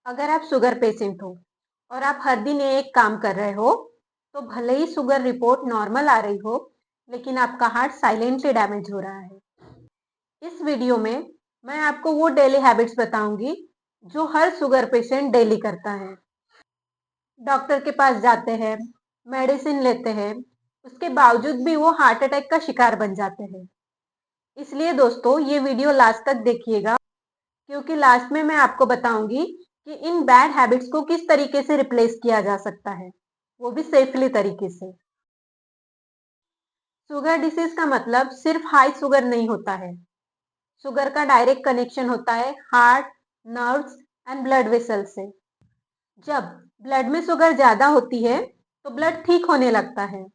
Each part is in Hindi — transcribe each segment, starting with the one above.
अगर आप शुगर पेशेंट हो और आप हर दिन एक काम कर रहे हो, तो भले ही शुगर रिपोर्ट नॉर्मल आ रही हो, लेकिन आपका हार्ट साइलेंटली डैमेज हो रहा है। इस वीडियो में मैं आपको वो डेली हैबिट्स बताऊंगी जो हर शुगर पेशेंट डेली करता है। डॉक्टर के पास जाते हैं, मेडिसिन लेते हैं, उसके बावजूद भी वो हार्ट अटैक का शिकार बन जाते हैं। इसलिए दोस्तों ये वीडियो लास्ट तक देखिएगा, क्योंकि लास्ट में मैं आपको बताऊंगी कि इन बैड हैबिट्स को किस तरीके से रिप्लेस किया जा सकता है, वो भी सेफली तरीके से। शुगर डिसीज का मतलब सिर्फ हाई शुगर नहीं होता है। शुगर का डायरेक्ट कनेक्शन होता है heart, nerves and blood vessel से। जब ब्लड में शुगर ज्यादा होती है तो ब्लड ठीक होने लगता है,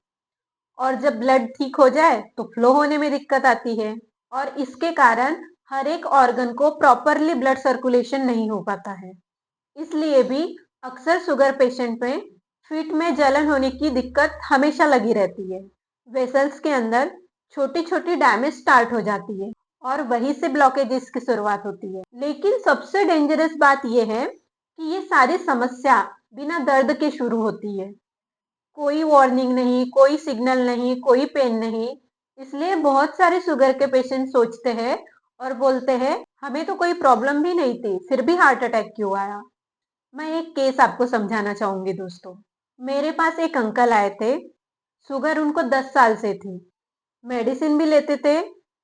और जब ब्लड ठीक हो जाए तो फ्लो होने में दिक्कत आती है, और इसके कारण हर एक ऑर्गन को प्रॉपरली ब्लड सर्कुलेशन नहीं हो पाता है। इसलिए भी अक्सर शुगर पेशेंट में फीट में जलन होने की दिक्कत हमेशा लगी रहती है। वेसल्स के अंदर छोटी छोटी डैमेज स्टार्ट हो जाती है और वहीं से ब्लॉकेजेस की शुरुआत होती है। लेकिन सबसे डेंजरस बात यह है कि ये सारी समस्या बिना दर्द के शुरू होती है। कोई वार्निंग नहीं, कोई सिग्नल नहीं, कोई पेन नहीं। इसलिए बहुत सारे शुगर के पेशेंट सोचते हैं और बोलते हैं हमें तो कोई प्रॉब्लम भी नहीं थी, फिर भी हार्ट अटैक क्यों आया। मैं एक केस आपको समझाना चाहूंगी दोस्तों। मेरे पास एक अंकल आए थे, शुगर उनको 10 साल से थी, मेडिसिन भी लेते थे,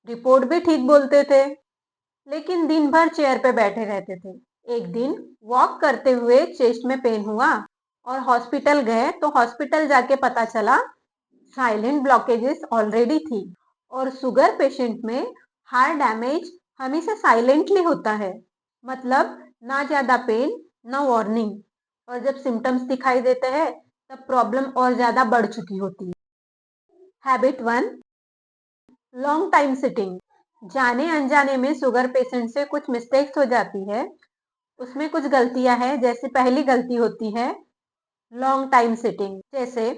रिपोर्ट भी ठीक बोलते थे, लेकिन दिन भर चेयर पे बैठे रहते थे। एक दिन वॉक करते हुए चेस्ट में पेन हुआ और हॉस्पिटल गए, तो हॉस्पिटल जाके पता चला साइलेंट ब्लॉकेजेस ऑलरेडी थी। और शुगर पेशेंट में हार्ट डैमेज हमेशा साइलेंटली होता है, मतलब ना ज्यादा पेन, ना वार्निंग, और जब सिम्टम्स दिखाई देते हैं तब प्रॉब्लम और ज्यादा बढ़ चुकी होती है। Habit 1, long time sitting. जाने अनजाने में शुगर पेशेंट से कुछ मिस्टेक्स हो जाती है। उसमें कुछ गलतियां हैं, जैसे पहली गलती होती है लॉन्ग टाइम सिटिंग। जैसे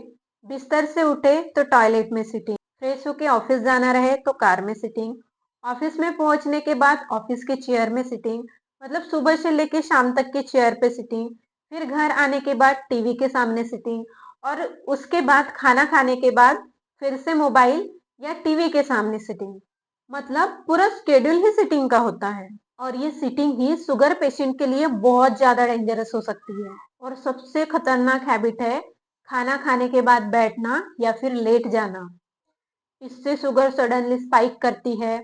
बिस्तर से उठे तो टॉयलेट में सिटिंग, फ्रेश होके ऑफिस जाना रहे तो कार में सिटिंग, ऑफिस में पहुंचने के बाद ऑफिस के चेयर में सिटिंग, मतलब सुबह से लेके शाम तक के चेयर पे सिटिंग, फिर घर आने के बाद टीवी के सामने सिटिंग, और उसके बाद खाना खाने के बाद फिर से मोबाइल या टीवी के सामने सिटिंग। मतलब पूरा शेड्यूल ही सिटिंग का होता है। और ये सिटिंग ही शुगर पेशेंट के लिए बहुत ज्यादा डेंजरस हो सकती है। और सबसे खतरनाक हैबिट है खाना खाने के बाद बैठना या फिर लेट जाना। इससे शुगर सडनली स्पाइक करती है,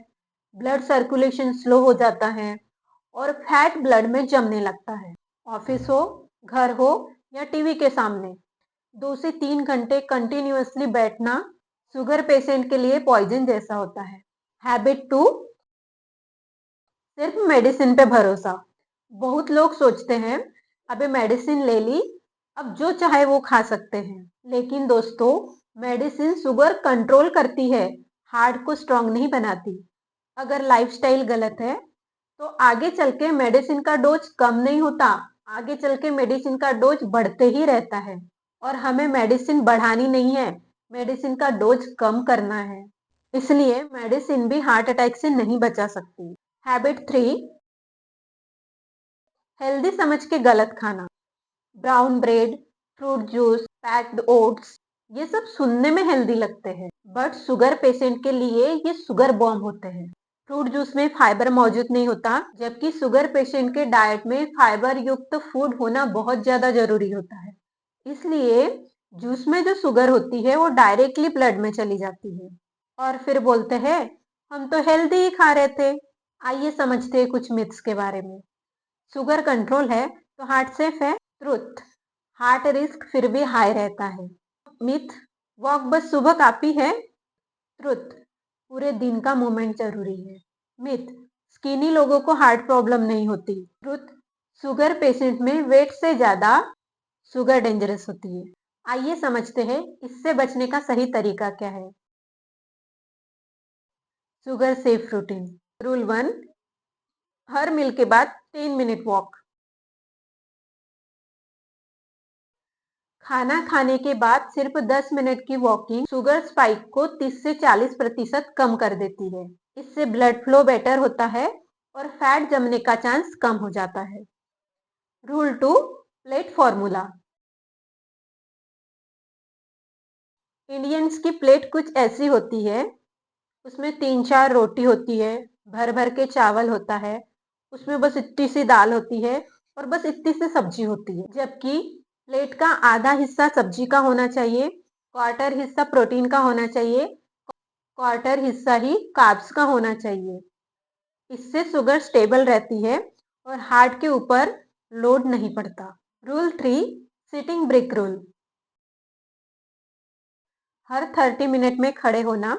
ब्लड सर्कुलेशन स्लो हो जाता है और फैट ब्लड में जमने लगता है। ऑफिस हो, घर हो या टीवी के सामने 2 से 3 घंटे कंटिन्यूअसली बैठना शुगर पेशेंट के लिए पॉइजन जैसा होता है। हैबिट 2, सिर्फ मेडिसिन पे भरोसा। बहुत लोग सोचते हैं अबे मेडिसिन ले ली, अब जो चाहे वो खा सकते हैं। लेकिन दोस्तों, मेडिसिन शुगर कंट्रोल करती है, हार्ट को स्ट्रांग नहीं बनाती। अगर लाइफस्टाइल गलत है तो आगे चल के मेडिसिन का डोज कम नहीं होता, आगे चल के मेडिसिन का डोज बढ़ते ही रहता है। और हमें मेडिसिन बढ़ानी नहीं है, मेडिसिन का डोज कम करना है। इसलिए मेडिसिन भी हार्ट अटैक से नहीं बचा सकती। हैबिट 3, हेल्दी समझ के गलत खाना। Brown bread, fruit juice, packed oats, ये सब सुनने में हेल्दी लगते हैं, बट शुगर पेशेंट के लिए ये शुगर बॉम्ब होते हैं। फ्रूट जूस में फाइबर मौजूद नहीं होता, जबकि शुगर पेशेंट के डाइट में फाइबर युक्त फूड होना बहुत ज्यादा जरूरी होता है। इसलिए जूस में जो शुगर होती है वो डायरेक्टली ब्लड में चली जाती है। और फिर बोलते हैं हम तो हेल्दी ही खा रहे थे। आइए समझते हैं कुछ मिथ्स के बारे में। शुगर कंट्रोल है तो हार्ट सेफ है। ट्रुथ, हार्ट रिस्क फिर भी हाई रहता है। मिथ, वॉक बस सुबह काफी है। ट्रुथ, पूरे दिन का मूवमेंट जरूरी है। मिथ, स्किनी लोगों को हार्ट प्रॉब्लम नहीं होती। ट्रुथ, शुगर पेशेंट में वेट से ज्यादा शुगर डेंजरस होती है। आइए समझते हैं इससे बचने का सही तरीका क्या है। Sugar safe routine. रूल 1, हर मील के बाद 10 मिनट वॉक। खाना खाने के बाद सिर्फ 10 मिनट की वॉकिंग शुगर स्पाइक को 30 से 40% कम कर देती है। इससे ब्लड फ्लो बेटर होता है और फैट जमने का चांस कम हो जाता है। Rule 2, plate formula. इंडियंस की प्लेट कुछ ऐसी होती है, उसमें 3-4 रोटी होती है, भर भर के चावल होता है, उसमें बस इतनी सी दाल होती है और बस इतनी सी सब्जी होती है। जबकि प्लेट का आधा हिस्सा सब्जी का होना चाहिए, क्वार्टर हिस्सा प्रोटीन का होना चाहिए, क्वार्टर हिस्सा ही कार्ब्स का होना चाहिए। इससे शुगर स्टेबल रहती है और हार्ट के ऊपर लोड नहीं पड़ता। Rule 3, sitting break rule. हर 30 मिनट में खड़े होना,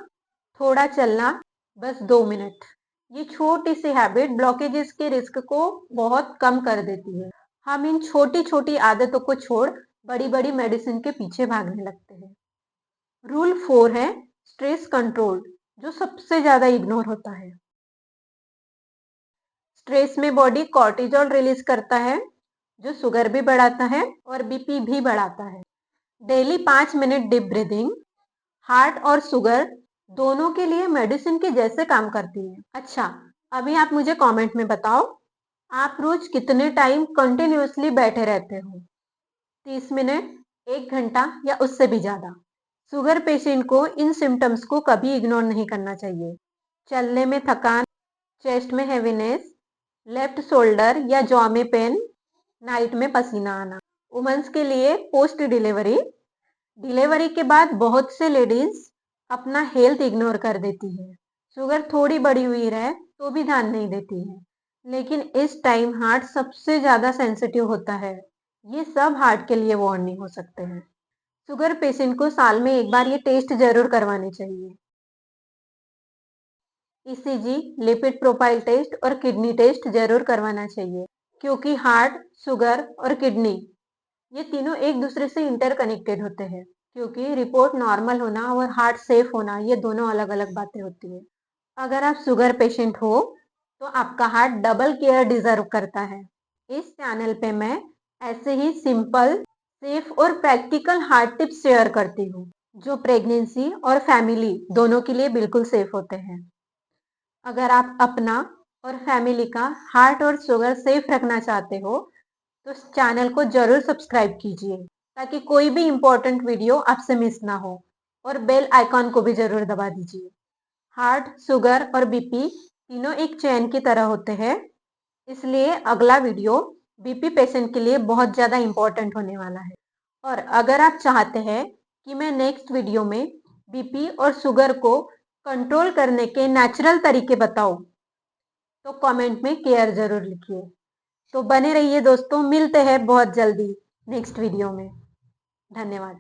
थोड़ा चलना, बस 2 मिनट। ये छोटी सी हैबिट ब्लॉकेजेस के रिस्क को बहुत कम कर देती है। हम इन छोटी छोटी आदतों को छोड़ बड़ी बड़ी मेडिसिन के पीछे भागने लगते हैं। रूल 4 है स्ट्रेस कंट्रोल, जो सबसे ज्यादा इग्नोर होता है। स्ट्रेस में बॉडी कॉर्टिजोल रिलीज करता है, जो शुगर भी बढ़ाता है और बीपी भी बढ़ाता है। Daily 5 minute deep breathing heart और शुगर दोनों के लिए मेडिसिन के जैसे काम करती है। अच्छा, अभी आप मुझे कमेंट में बताओ, आप रोज कितने टाइम कंटिन्यूअसली बैठे रहते हो? 30 मिनट, 1 घंटा या उससे भी ज्यादा? शुगर पेशेंट को इन सिम्टम्स को कभी इग्नोर नहीं करना चाहिए। चलने में थकान, चेस्ट में हेवीनेस, लेफ्ट शोल्डर या जॉ में पेन, नाइट में पसीना आना। वुमेन्स के लिए पोस्ट डिलीवरी, डिलीवरी के बाद बहुत से लेडीज अपना हेल्थ इग्नोर कर देती है। शुगर थोड़ी बढ़ी हुई रहे तो भी ध्यान नहीं देती है, लेकिन इस टाइम हार्ट सबसे ज्यादा सेंसिटिव होता है। ये सब हार्ट के लिए वार्निंग हो सकते हैं। शुगर पेशेंट को साल में एक बार ये टेस्ट जरूर करवाने चाहिए। ईसीजी, लिपिड प्रोफाइल टेस्ट और किडनी टेस्ट जरूर करवाना चाहिए, क्योंकि हार्ट, शुगर और किडनी ये तीनों एक दूसरे से इंटरकनेक्टेड होते हैं। क्योंकि रिपोर्ट नॉर्मल होना और हार्ट सेफ होना ये दोनों अलग अलग बातें होती है। अगर आप शुगर पेशेंट हो तो आपका हार्ट डबल केयर डिजर्व करता है। इस चैनल पे मैं ऐसे ही सिंपल, सेफ और प्रैक्टिकल हार्ट टिप्स शेयर करती हूँ, जो प्रेगनेंसी और फैमिली दोनों के लिए बिल्कुल सेफ होते हैं। अगर आप अपना और फैमिली का हार्ट और शुगर सेफ रखना चाहते हो तो इस चैनल को जरूर सब्सक्राइब कीजिए, ताकि कोई भी इम्पोर्टेंट वीडियो आपसे मिस ना हो, और बेल आइकॉन को भी जरूर दबा दीजिए। हार्ट, शुगर और बीपी तीनों एक चैन की तरह होते हैं, इसलिए अगला वीडियो बीपी पेशेंट के लिए बहुत ज़्यादा इम्पोर्टेंट होने वाला है। और अगर आप चाहते हैं कि मैं नेक्स्ट वीडियो में बीपी और शुगर को कंट्रोल करने के नेचुरल तरीके बताऊं, तो कमेंट में केयर जरूर लिखिए। तो बने रहिए दोस्तों, मिलते हैं बहुत जल्दी नेक्स्ट वीडियो में। धन्यवाद।